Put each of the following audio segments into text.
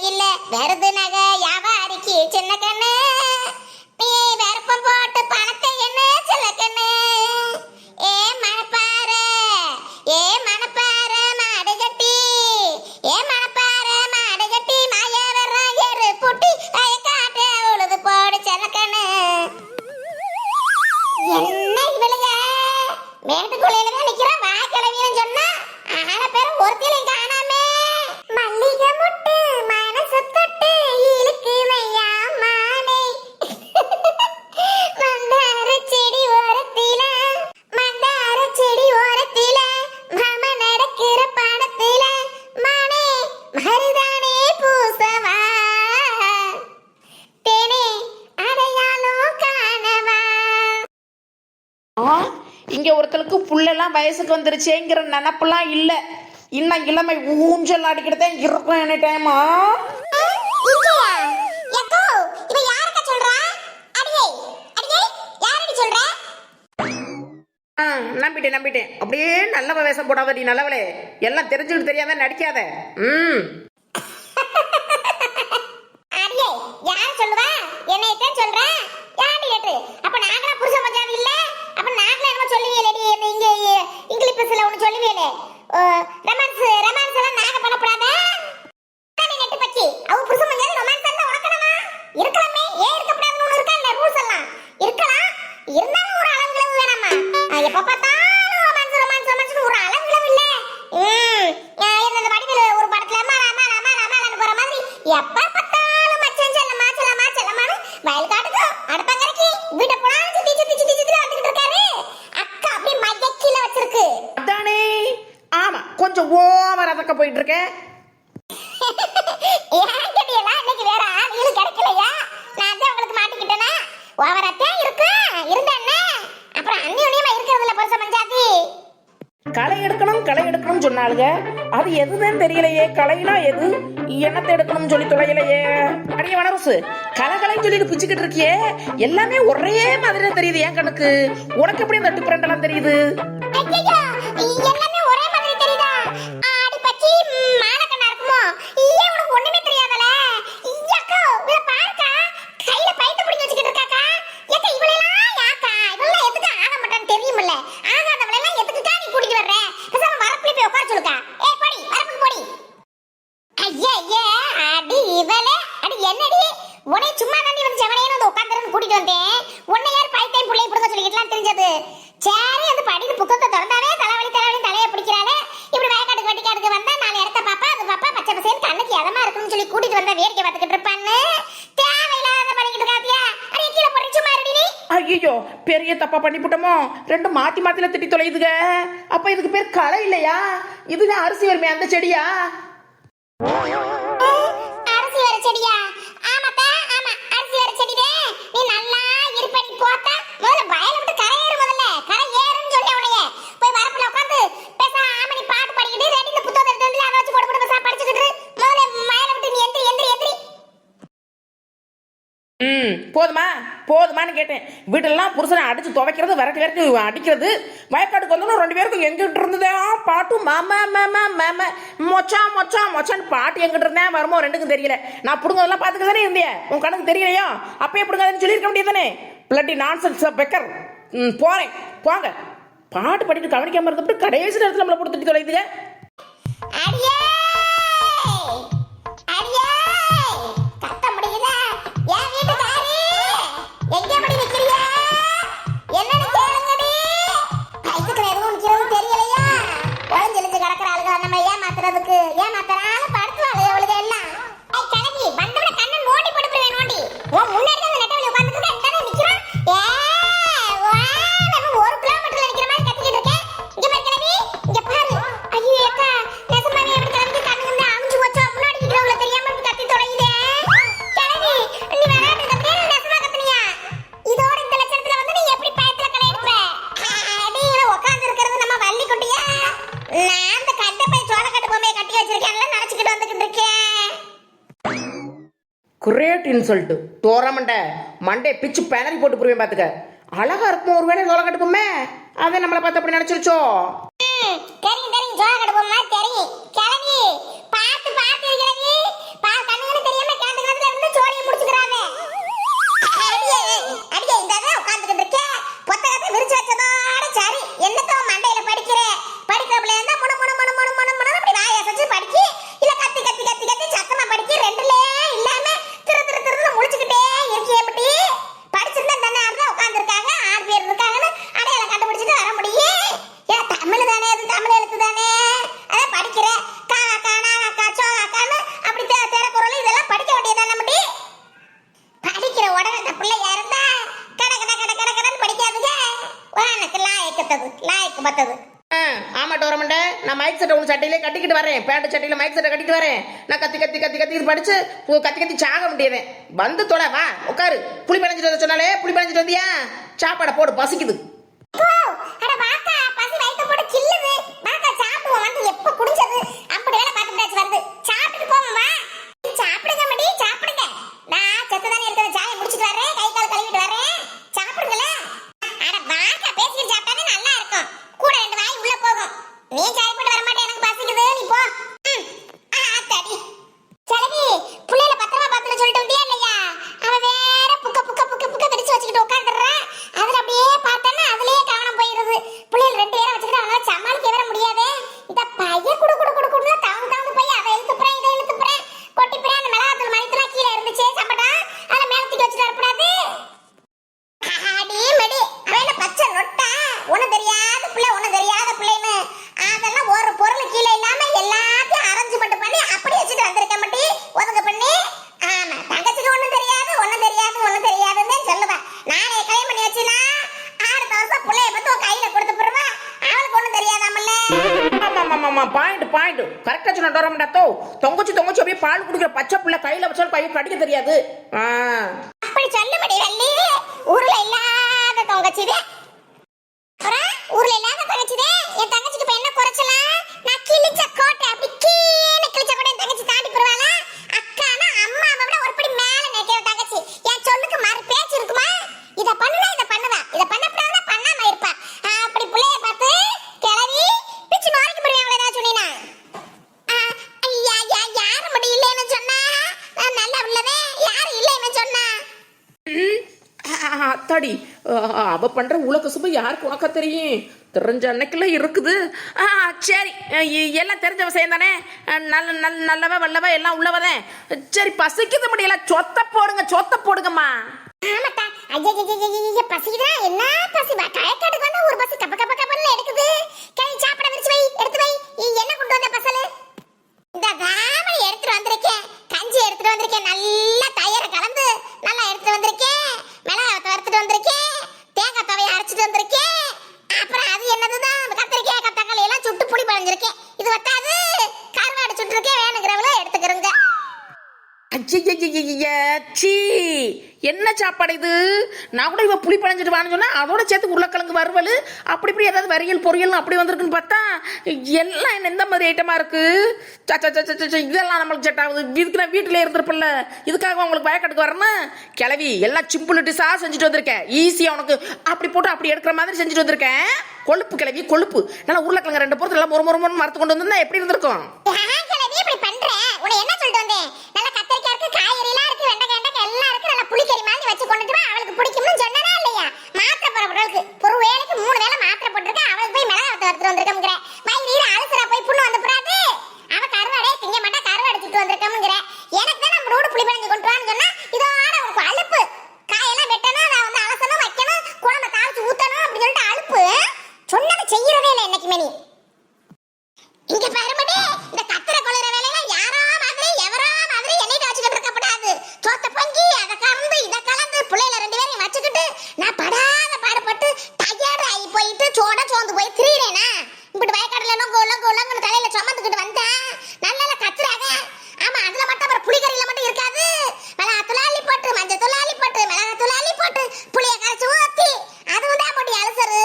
இல்ல வருது நகை வியாபாரிக்கு சின்ன கண்ணு, நீ வெறுப்பம் போட்டு பணத்தை என்ன சில கண்ணு. ஏ மணப்பாரு, ஏ மணப்பாரு மாடு கட்டி, ஏ மணப்பாரு மாடு கட்டி மாய வர்ற ஏறு புட்டி காட்ட உழுது போடு சின்ன கண்ணு. என்ன இவளுங்க மேட்டுக்குள்ளையில தான் நிக்கிறா, வா கிளவின்னு சொன்னா ஆன பேரும் ஒருத்திலையும் காணாமே. மல்லிகை முட்டு மனசு தொட்டு இழுக்கு வையா மானே, மந்தார செடி ஓரத்தில, மந்தார செடி ஓரத்தில மாமா நடக்கிற பாடத்தில மானே மருதானே பூசவா, தேனே அடையாளம் காணவா. இங்க ஒருத்தருக்கு புள்ளெல்லாம் வயசுக்கு வந்துருச்சேங்கிற நினப்பெல்லாம் இல்ல. இன்னும் இளமை ஊஞ்சல் ஆடிக்கிட்டு தான் இருக்கும் என்ன டைமா. நம்பிட்டேன். அப்படியே நல்ல வேஷம் போடாத நீ, நல்லவளே. எல்லாம் தெரிஞ்சுட்டு தெரியாம நடிக்காத. எப்ப பார்த்தாலும் மச்சான் செல்லமா செல்லமா செல்லமான்னு வயல் காட்டுக்கு அடுப்பங்கரைக்கு வீட்டை போனாலும் சுத்தி வந்துகிட்டு இருக்காரு. அக்கா அப்படி மயக்கில வச்சிருக்கு. அதானே, ஆமா கொஞ்சம் ஓவர் அதக்க போயிட்டு இருக்கேன். ஏன்கடியெல்லாம் இன்னைக்கு வேற ஆளுகளும் கிடைக்கலையா, நான் தான் உங்களுக்கு மாட்டிக்கிட்டேனா. ஓவராத்தான் இருக்கு இருந்தானே, அப்புறம் அந்நியுனியமா இருக்கிறதுல பரிச மஞ்சாதி. களை எடுக்கணும் சொன்னாலுங்க, அது எதுன்னு தெரியலையே. களைனா எது, என்னத்தை எடுக்கணும்னு சொல்லி தொலைலையே. அடிய வனரசு, கலைன்னு சொல்லிட்டு பிச்சுக்கிட்டு இருக்கியே, எல்லாமே ஒரே மாதிரி தெரியுது என் கண்ணுக்கு. உனக்கு எப்படி அந்த டிஃபரெண்ட் எல்லாம் தெரியுது? எல்லாமே ஒரே மாதிரி தெரியுதா? ஆடி பச்சி மானக்கண்ணா இருக்குமோ? ஏன் உனக்கு ஒண்ணுமே தெரியாதல? ஐயக்கா இவள பாருக்கா, கையில பைத்த பிடிச்சு வச்சிட்டு இருக்காக்கா. ஏக்கா இவளெல்லாம் யாக்கா, இவளெல்லாம் எதுக்கு ஆக மாட்டான்னு தெரியுமில்ல. ஆகாதவளெல்லாம் எதுக்குக்கா நீ கூட்டிட்டு வர்ற? பேசாம வரப்புல போய் உட்கார சொல்லுக்கா. ஏய் போடி, வரப்புக்கு போடி. ஐயா அடி இவளே, அடி என்னடி உன்னை சும்மா தாண்டி வந்து செவனேன்னு வந்து உட்காந்துருந்து கூட்டிட்டு வந்தேன். உன்னை யார் பைத்தையும் பிள்ளையை பிடிக்க சொல்லிக்கிட்டுலாம் தெரிஞ்சது. சரி அந்த படிக்கு புக்கத்தை திறந்தாவே தலைவலி தலையை பிடிக்கிறாளே. இப்படி வயக்காட்டுக்கு வெட்டிக்காட்டுக்கு வந்தா 4 இடத்த பாப்பா, அது பாப்பா பச்சை பசேன்னு கண்ணுக்கு எதமா இருக்குன்னு சொல்லி கூட்டிட்டு வந்தா வேடிக்கை பார்த்துக்கிட்டு இருப்பான்னு தேவையில்லாத பண்ணிக்கிட்டு இருக்காதியா. அடி கீழே போட்டு சும்மா இருடி நீ. ஐயோ பெரிய தப்பா பண்ணிவிட்டோமோ. ரெண்டு மாத்தில திட்டி தொலையுதுங்க. அப்ப இதுக்கு பேர் களை இல்லையா? இதுதான் அரிசி வருமே அந்த செடியா? அரிசி வர செடியா? ஆமாப்பா ஆமா, அரிசி வர செடிதே. நீ நல்லா இருப்படி போத்தா முதல்ல வயல விட்டு கரை ஏறு. முதல்ல கரை ஏறுன்னு சொல்லி உனைய போய் வரப்புல உட்காந்து பேசா ஆமணி பாட்டு படிக்கிட்டு ரெடில புத்தகத்தை எடுத்து வந்து அதை வச்சு போட்டு பேசா படிச்சுக்கிட்டு முதல்ல வயல விட்டு நீ எந்திரி. போதுமான்னு கேட்டேன். வீட்டெல்லாம் புருஷனை அடிச்சு துவைக்கிறது, விரட்டி அடிக்கிறது. வயக்காட்டுக்கு வந்தோம் 2 பேருக்கும் எங்கிட்டு இருந்ததே பாட்டு மாமா மாமா மாமா மொச்சான்னு பாட்டு எங்கிட்டு இருந்தேன் வருமோ 2க்கும் தெரியல. நான் புடுங்கதெல்லாம் பார்த்துக்க தானே இருந்தேன், உன் கணக்கு தெரியலையோ? அப்பயே புடுங்காதுன்னு சொல்லியிருக்க முடியாதானே? Bloody nonsense beggar. போறேன் போங்க. பாட்டு படிட்டு கவனிக்காம இருந்தப்பட்டு கடைசி நேரத்தில் நம்மளை போட்டு திட்டி தொலைதுங்க. ஏமாத்தறாலும் படுத்துவாங்க எவ்வளவு எல்லாம். ஏய் கலகி வந்தவன கண்ணை நோண்டி போடுறேன் நோண்டி. உன் முன்னாடி தான் நெட்டவளி உட்கார்ந்துட்டு எங்கடா நிக்கறான்? நம்ம 1 கிலோமீட்டர்ல நிக்கிற மாதிரி கத்திக்கிட்டு இருக்கேன். இங்க பாரு கலகி, இங்க பாரு. ஐயோ அக்கா, நெசமாவே எப்படி கலகி கண்ணு வந்து அவிஞ்சு போச்சா? முன்னாடி நிக்கிறவங்கள தெரியாம கத்தி தொலையுதே. கலகி நீ வராத கத்தியா நெசமா கத்துனியா? இதோட இந்த லட்சணத்துல வந்து நீ எப்படி பயத்துல களை எடுப்ப? அடியில உட்கார்ந்து இருக்கிறது நம்ம வள்ளி குட்டியா? நான் அந்த கட்ட பை சோளக்கட்டு பொம்மையை கட்டி வச்சிருக்கேன்ல நினைச்சுக்கிட்டு வந்துகிட்டு இருக்கேன். Great insult. தோரமண்டை மண்டே பிச்சு பேனரி போட்டு புரிவேன் பாத்துக்க. அழகா இருக்கும் ஒருவேளை சோளக்கட்டு பொம்மை. அதை நம்மளை பார்த்து அப்படி நினைச்சிருச்சோ? தெரியும் சோளக்கட்டு பொம்மை தெரியும். கிளவி பார்த்து கிளவி கிளவி பார்த்தது. ஆமா டோரமண்ட, நான் மைக் செட்டை உங்க சட்டையிலே கட்டிக்கிட்டு வரேன், பேண்ட் சட்டையில மைக் செட்டை கட்டிட்டு வரேன். நான் கத்தி கத்தி கத்தி கத்தி படிச்சு கத்தி கத்தி சாக முடியாது. வந்து தொலை, வா உட்காரு. புளி பழஞ்சிட்டு வந்த சொன்னாலே புளி பழஞ்சிட்டு வந்தியா? சாப்பாடை போடு, பசிக்குது. அட வாக்கா, பசி வயித்த போட்டு கில்லுது. வாக்கா சாப்பிடுவோம். வந்து எப்ப குடிச்சது அப்படி வேலை பார்த்துட்டாச்சு. வந்து சாப்பிட்டு போவோம். வா சாப்பிடுங்க மடி, சாப்பிடுங்க. நான் செத்துதானே இருக்கிற சாயை முடிச்சிட்டு வரேன், கை கால் கழுவிட்டு வரேன். சாப்பிடுங்களே. அட வாக்கா, பேசிட்டு சாப்பிட்டாலே நல்லா இருக்கும். கூட 2 வாய் உள்ள போகும். நீ சாய் போட்டு வர மாட்டே, எனக்கு பசிக்குது, நீ போ. தடி செலவி, புள்ளையில பத்திரமா பார்த்துட்டு சொல்லிட்டு வந்தியா இல்லையா? அவ வேற புக்க புக்க புக்க புக்க தடிச்சு வச்சுக்கிட்டு உட்காந்துடுறான். அதுல அப்படியே பார்த்தேன்னா அதுலயே கவனம் போயிருது. புள்ளையில 2 பேரை வச்சுக்கிட்டு அவனால சமாளிக்க வர முடியாது. இந்த பைய குடு குடு குடு குடுன்னு தாவு போய் அதை இழுத்துப்புறேன், இதை இழுத்துப்புறேன், கொட்டிப்புறேன். அந்த மிளகாத்தூள் மணித்தெல்லாம் கீழே இருந்துச்சு சம்பட்டா, அதை மேல தூக்கி வச்சுட்டு வரக்கூடாது. அடி மடி, அவன் என்ன பச்சை நொட்டா? ஒண்ணு தெரியாத பிள்ளை, ஒண்ணு தெரியாத பிள்ளைன்னு அதெல்லாம் ஒரு பொருள் கீழே இல்லாம எல்லாத்தையும் அரேஞ்ச் பண்ணி அப்படி வச்சுட்டு வந்திருக்க மாட்டி ஒதுங்க பண்ணி. ஆமா, தங்கச்சிக்கு ஒண்ணும் தெரியாது, ஒண்ணும் தெரியாது, ஒண்ணும் தெரியாதுன்னு சொல்லுவேன். நானே கல்யாணம் பண்ணி வச்சுனா அடுத்த வருஷம் பிள்ளைய பத்தி உன் கையில கொடுத்து போடுவா. அவளுக்கு ஒண்ணும் தெரியாதாமல்ல. பாயிண்ட் கரெக்டா சொன்ன டோரமண்டாத்தோ. தொங்கச்சி அப்படியே பால் குடிக்கிற பச்சை புள்ள கையில வச்சாலும் பையன் கடிக்க தெரியாது. அப்படி சொல்லுபடி வள்ளி. ஊர்ல இல்லாத தொங்கச்சிதே, ஊர்ல இல்லாத தங்கச்சிதே. என் தங்கச்சிக்கு இப்ப என்ன குறைச்சலாம்? நான் கிழிச்ச கோட்டை அப்படி கீழே கிழிச்ச கோட்டை என் தங்கச்சி தாண்டி போடுவாளா? அக்கானா அம்மா விட ஒரு படி மேல நிக்கிற தங்கச்சி. என் சொல்லுக்கு மறு பேச்சு இருக்குமா? இத பண்ணுவா, இத பண்ணுவா, இத பண்ணப்படாத பண்ணாம இருப்பா. அப்படி புள்ளைய பார்த்து கிளவி பிச்சு நோரிக்கு போடுவேன். அவளை ஏதாவது சொன்னீனா? யாரு மட்டும் இல்லைன்னு சொன்னா? நல்லா உள்ளவே யாரு இல்லைன்னு சொன்னா? அத்தாடி, அவ பண்ற உலக சுப யாருக்கு உனக்கா தெரியும்? தெரிஞ்ச அன்னைக்கெல்லாம் இருக்குது. சரி, எல்லாம் தெரிஞ்ச விஷயம் தானே. நல்லவ வல்லவ எல்லாம் உள்ளவதேன். சரி, பசிக்குது முடியல, சொத்த போடுங்கம்மா. ஆமாட்டா, ஐயா பசிக்குதா? என்ன பசி? கயக்காட்டுக்கு வந்தா ஒரு பசி கப்ப கப்ப கப்பல்ல எடுக்குது. கை சாப்பிட வச்சு வை, எடுத்து வை. என்ன கொண்டு வந்த பசல? இந்த தாமரை எடுத்துட்டு வந்திருக்கேன், கஞ்சி எடுத்துட்டு வந்திருக்கேன், நல்லா தயிரை கலந்து நல்லா எடுத்துட்டு வந்திருக்கேன், மிளகாய் வறுத்துட்டு வந்திருக்கேன், தேங்காய் தவையை அரைச்சிட்டு வந்திருக்கேன். அப்புறம் அது என்னதுதான் கத்திரிக்காய் கத்தக்காளி எல்லாம் சுட்டு புளி பழஞ்சிருக்கேன். இது வட்டாது கருவாடு சுட்டுருக்கேன், வேணுங்கிறவள எடுத்துக்கிறோங்க. சீ, என்ன சாப்பாடு இது? நான் கூட இவ புளி பழஞ்சிட்டு வான்னு சொன்னா அதோட சேர்த்து உருளைக்கிழங்கு வறுவல் அப்படி இப்படி ஏதாவது வரியல் பொரியல் அப்படி வந்திருக்குன்னு பார்த்தா எல்லாம் என்ன இந்த மாதிரி ஐட்டமா இருக்கு. இதெல்லாம் நம்மளுக்கு செட் ஆகுது. இதுக்கு நான் வீட்டிலே இருந்திருப்பல, இதுக்காக உங்களுக்கு வயக்காட்டுக்கு வரணும். கிளவி எல்லாம் சிம்பிள் டிஷா செஞ்சுட்டு வந்திருக்கேன். ஈஸியா உனக்கு அப்படி போட்டு அப்படி எடுக்கிற மாதிரி செஞ்சுட்டு வந்திருக்கேன். கொழுப்பு கிளவி கொழுப்பு. நல்லா உருளைக்கிழங்கு 2 பொருள் எல்லாம் மொறு மறுத்து கொண்டு வந்திருந்தா எப்படி இருந்திருக்கும்? இப்படி பண்றேன். உன்னை என்ன சொல்லிட்டு வந்தேன்? நல்ல கத்திரிக்காய் இருக்கு, காய்கறி எல்லாம் இருக்கு, வெண்டைக்காய் எல்லாம் இருக்கு, நல்ல புளிக்கறி மாதிரி வச்சு கொண்டுட்டு வா. அவளுக்கு பிடிக்கும்னு சொன்னதா இல்லையா? மாத்திரை போறவளுக்கு ஒரு வேளைக்கு 3 வேளை மாத்திரை போட்டுருக்க. அவளுக்கு போய் மிளகாய் வறுத்து வந்திருக்கோங்கிற வயிறு அழுசுறா போய் புண்ணு வந்து போறாது. அவ கருவாடே திங்க மாட்டா, கருவாடு சுட்டு வந்திருக்கோங்கிற. எனக்கு தான் நம்ம ரோடு புளி பழஞ்சு கொண்டு வான்னு சொன்னா இதோட உனக்கு அலுப்பு. காயெல்லாம் வெட்டணும், அதை வந்து அலசணும், வைக்கணும், குழம்பை தாளிச்சு ஊத்தணும் அப்படின்னு சொல்லிட்டு அலுப்பு. சொன்னது செய்யறதே இல்லை என்னைக்குமே நீ. இங்க பாருமடி, இந்த கத்திர கொளுற வேலையெல்லாம் யாரோ மாதிரி எவரோ மாதிரி என்னைட்டு வச்சுக்கிட்டு இருக்கப்படாது. சோத்த பொங்கி அதை கலந்து இதை கலந்து பிள்ளைல 2 பேரையும் வச்சுக்கிட்டு நான் படாத பாடுபட்டு டயர்டு ஆகி போயிட்டு சோர்ந்து போய் திரியிறேனா? இப்படி வயக்காடுல லொங்கன்னு தலையில சுமந்துக்கிட்டு வந்தேன். நல்ல கத்துறாங்க. ஆமா, அதுல மட்டும் அப்புறம் புளிக்கறியில மட்டும் இருக்காது. மிளகாத்தூள் அள்ளி போட்டு, மஞ்சள் தூள் அள்ளி போட்டு, மிளகாத்தூள் அள்ளி போட்டு, புளிய கரைச்சு ஊத்தி அதுவும் தான் போட்டு அலசரு.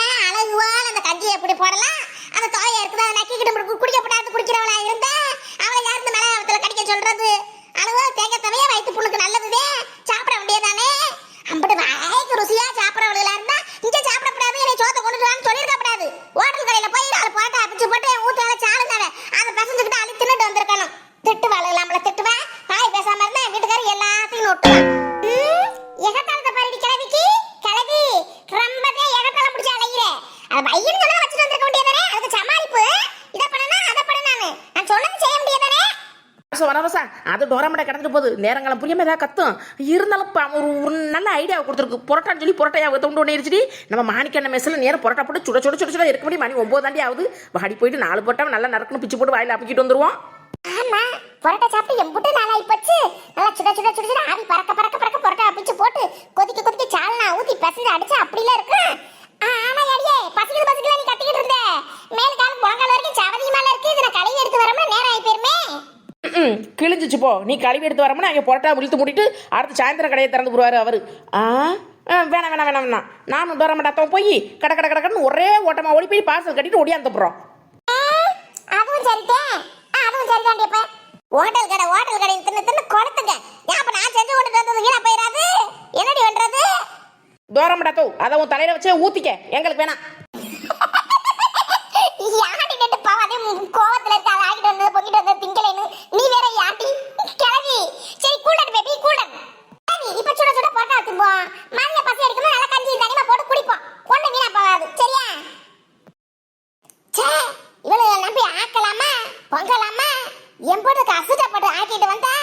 ஏன் அழகுவால் அந்த கஞ்சி எப்படி போடலாம்? அந்த தோயை இருக்குது, அதை நக்கிக்கிட்டு குடிக்கப்படாது குடிக்கிறவளா இருந்த அவளை யார் இந்த மிளகாத்துல கடிக்க சொல்றது? அழுவா தேங்காய் தவையா வயிற்று புண்ணுக்கு நல்லதுதே, சாப்பிட வேண்டியதானே. அம்பிட்டு வாய்க்கு ருசியா சாப்பிடவளா இருந்தா இங்க சாப்பிடக்கூடாது, என்னை சோத்தை கொண்டு வான்னு சொல்லியிருக்கப்படாது. ஹோட்டல் கடையில போய் 4 போட்டா பிச்சு போட்டு ஊற்றால சாளுந்தாவே அதை பசஞ்சுக்கிட்டு அள்ளி தின்னுட்டு வந்திருக்கணும். திட்டுவாள் நம்மள திட்டுவா. வாய் பேசாம இருந்தா வீட்டுக்காரர் எல்லாத்தையும் நொட்டுவான். எகத்தாலத்தை பாருடி கிளவிக்கு. கிளவி ரொம்பவே எகத்தால பிடிச்சா அலையிற. அது பையன் சொன்னா வச்சுட்டு வந்திருக்க வேண்டியதானே. அதுக்கு சமாளிப்பு. இதை பண்ணனா அதை பண்ணனானு நான் சொன்னது செய்ய முடியாதானே. வரவசா அது டோராமடை கிடந்துட்டு போகுது. நேரங்காலம் புரியாம ஏதாவது கத்தும். இருந்தாலும் ஒரு நல்ல ஐடியாவை கொடுத்துருக்கு. புரோட்டான்னு சொல்லி புரோட்டையா தொண்டு ஒன்று இருந்துச்சு. நம்ம மாணிக்கண்ண மெஸ்ஸில் நேரம் புரோட்டா போட்டு சுட இருக்க முடியும். மணி 9 தாண்டி ஆகுது. வாடி போயிட்டு 4 போட்டா நல்லா நறுக்குன்னு பிச்சு போட்டு வாயில அப்பிக்கிட்டு வந்துருவோம். ஆமா, புரோட்டா சாப்பிட்டு எம்புட்டு நாளாகி போச்சு. நல்லா சுட ஆவி பறக்க புரோட்டா பிச்சு போட்டு கொதிக்க சால்னா ஊத்தி பசங்க அடிச்சு அப்படிலாம் இருக்கு. ஆமா அடியே பசிக்குது நீ கத்திக்கிட்டு இருந்த மேல காலம் முழங்கால் வரைக்கும் சவதி மேல இருக்கு இத நான் கழுவி எடுத்து வரமா நேரம் ஆயி போயிருமே. கிழிஞ்சிச்சு போ, நீ கழுவி எடுத்து வரமுன்னா அங்கே பொரட்டா விழுத்து மூடிட்டு அடுத்து சாயந்தரம் கடையை திறந்து போடுவாரு அவரு. வேணாம் நானும் டோரமாட்டாத்தான் போய் கடன்னு ஒரே ஓட்டமா ஓடி போய் பார்சல் கட்டிட்டு ஓடியாந்து போறோம். அதுவும் சரிதான் இப்ப ஹோட்டல் கடை தின்னு கொளுத்துங்க. அப்ப நான் செஞ்சு கொண்டு வந்தது வீணா போயிடாது. என்னடி பண்றது? டோரமாட்டாத்தோ அதை உன் தலையில வச்சே ஊத்திக்க, எங்களுக்கு வேணாம். யாட்டி நெட்டு பாவாதே கோவத்துல இருக்க அதை ஆகிட்டு வந்தது பொங்கிட்டு வந்தது திங்கலைன்னு நீ வேற யாட்டி கிளவி. சரி கூல்டன் பேபி கூல்டன் இப்ப சுட போட்டா திம்போம். மதிய பசி எடுக்கணும் நல்லா கஞ்சி தனிமா போட்டு குடிப்போம். ஒண்ணு வீணா போகாது சரியா? சே இவளு நம்பி ஆக்கலாமா பொங்கலாமா எம்போடு அசுட்டப்பட்டு ஆக்கிட்டு வந்தா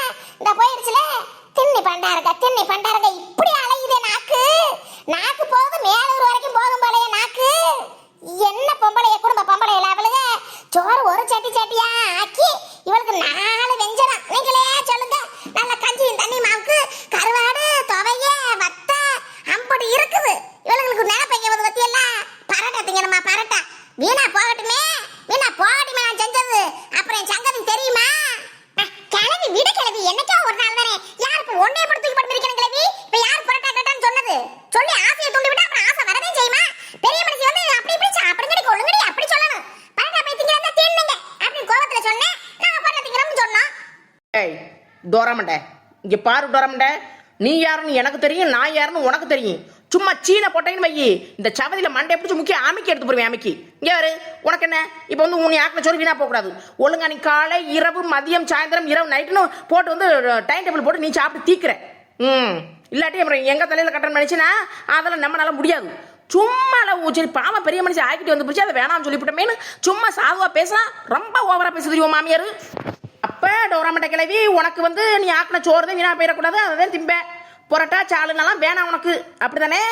இந்த போயிடுச்சுல. தின்னி பண்டாரங்க இப்படி அலையுதே நாக்கு போகுது மேலூர் வரைக்கும் போகும் போலயே நாக்கு. என்ன பொம்பளைய குடும்ப பொம்பளையில அவளுக சோறு ஒரு சட்டியா ஆக்கி இவளுக்கு 4 வெஞ்சரம் நீங்களே சொல்லுங்க. நல்ல கஞ்சி தண்ணி மாவுக்கு கருவாடு துவைய வத்த அம்படி இருக்குது. இவளுங்களுக்கு நினைப்பீங்க வந்து பத்தி எல்லாம் பரட்டா திங்கணுமா பரட்டா வீணா போகட்டுமே நான் செஞ்சது. அப்புறம் என் சங்கதி தெரியுமா? கிளவி விட கிளவி என்னைக்கோ ஒரு நாள் தானே. யாருக்கு ஒன்னே படுத்து படுத்திருக்கேன் கிளவி. இப்ப யார் பரட்டா கேட்டான்னு சொன்னது சொல்லி ஆசையை தூண்டி விட்டா அப்புறம் ஆசை வரவே செய்யுமா? பெரிய மனுஷி வந்து அப்படி சாப்பிடுங்கடி கொள்ளுங்கடி அப்படி சொல்லணும். பரட்டா போய் திங்கிறதா தேன்னுங்க அப்படின்னு கோவத்துல சொன்னேன். நாங்க பரட்டா திங்கிறோம்னு சொன்னோம். ஏய் டோரமண்டே, இங்க பாரு டோரமண்டே, நீ யாருன்னு எனக்கு தெரியும், நான் யாருன்னு உனக்கு தெரியும். சும்மா சீனை போட்டேன்னு வையி இந்த சவதியில மண்டை பிடிச்சி முக்கிய அமைக்கி எடுத்து போடுவேன். அமைக்கி இங்கே யாரு உனக்கு என்ன? இப்போ வந்து உன் ஆக்கின சோறு வீணா போகக்கூடாது. ஒழுங்கா நீ காலை இரவு மதியம் சாயந்தரம் இரவு நைட்டுன்னு போட்டு வந்து டைம் டேபிள் போட்டு நீ சாப்பிட்டு தீக்கிற. இல்லாட்டி அப்புறம் எங்க தலையில கட்டணும் நினைச்சுன்னா அதெல்லாம் நம்மளால முடியாது. சும்மா சரி பாவம் பெரிய மனுஷன் ஆக்கிட்டு வந்து பிடிச்சி அதை வேணாம்னு சொல்லிவிட்டமேனு சும்மா சாதுவா பேசினா ரொம்ப ஓவரா பேச தெரியும் மாமியார். அப்ப டோராமட்ட கிளவி உனக்கு வந்து நீ ஆக்கின சோறு தான் வீணா போயிடக்கூடாது, அதான் திம்பேன். பொரட்டா சாலுனாலாம் வேணாம் உனக்கு அப்படித்தானே?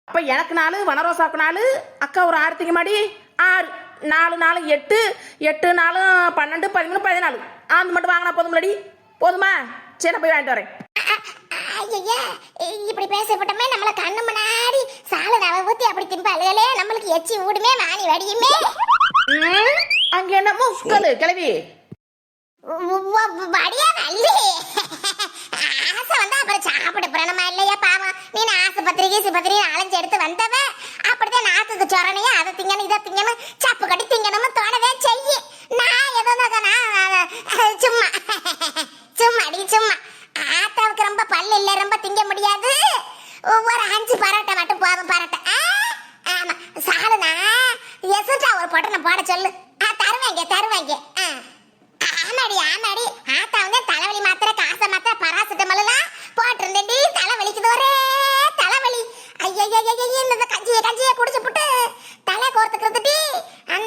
அப்ப எனக்கு 4 வனரோசாக்கு 4 அக்கா ஒரு 6 திங்க மாடி 6 4 4 8 8 4 12 13 14 ஆந்து மட்டும் வாங்கினா போதும்லடி. போதுமா? சரி போய் வாங்கிட்டு வரேன். ஐயா இப்படி பேசப்பட்டமே நம்மள கண்ணு முன்னாடி சாலை நவ ஊத்தி அப்படி திம்பாலே நம்மளுக்கு எச்சி ஊடுமே வாணி வடியுமே. அங்க என்ன முஸ்கலு கிளவி வடியா வள்ளி ஆசை வந்தா அப்புறம் சாப்பிட பிரணமா இல்லையா பாவம். நீ ஆசைப்பத்திரிகை அலைஞ்சு எடுத்து வந்தவ அப்படிதான் நாக்குக்கு சொரணையா அதை திங்கணும் இதை திங்கணும் சப்பு கட்டி திங்கணும் தோணவே செய்ய. நான் ஏதோ சும்மா ஆத்தாவுக்கு ரொம்ப பல்லு இல்ல ரொம்ப திங்க முடியாது. ஒரு 5 பரோட்டா மட்டும் போதும் பரோட்டா. ஆமா சாலுனா எசுட்டா ஒரு பொட்டனை போட சொல்லு. தருவாங்க. ஆமாடி ஆத்தா வந்து தலைவலி மாத்திரை காசை மாத்திரை பராசிட்டமல் எல்லாம் போட்டிருந்தேன்டி. தலைவலிக்குது ஒரே தலைவலி. ஐயா இந்த கஞ்சியை குடிச்சு புட்டு தலை கோர்த்துக்கிறதுடி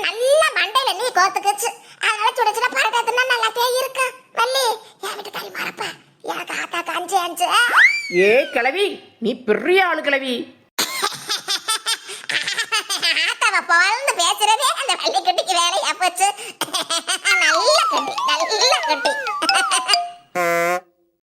நல்லா மண்டையில நீ கோர்த்துக்குச்சு. அதனால சுடச்சுட பரட்டாத்துனா நல்லாத்தே இருக்கு. வள்ளி என் வீட்டு கறி மறப்ப எனக்கு ஆத்தா கஞ்சி ஏ கிளவி நீ பெரிய ஆளு கிளவி. ஆத்தாவை போல்னு பேசுறதே அந்த வள்ளி குட்டிக்கு வேலையா போச்சு. நல்ல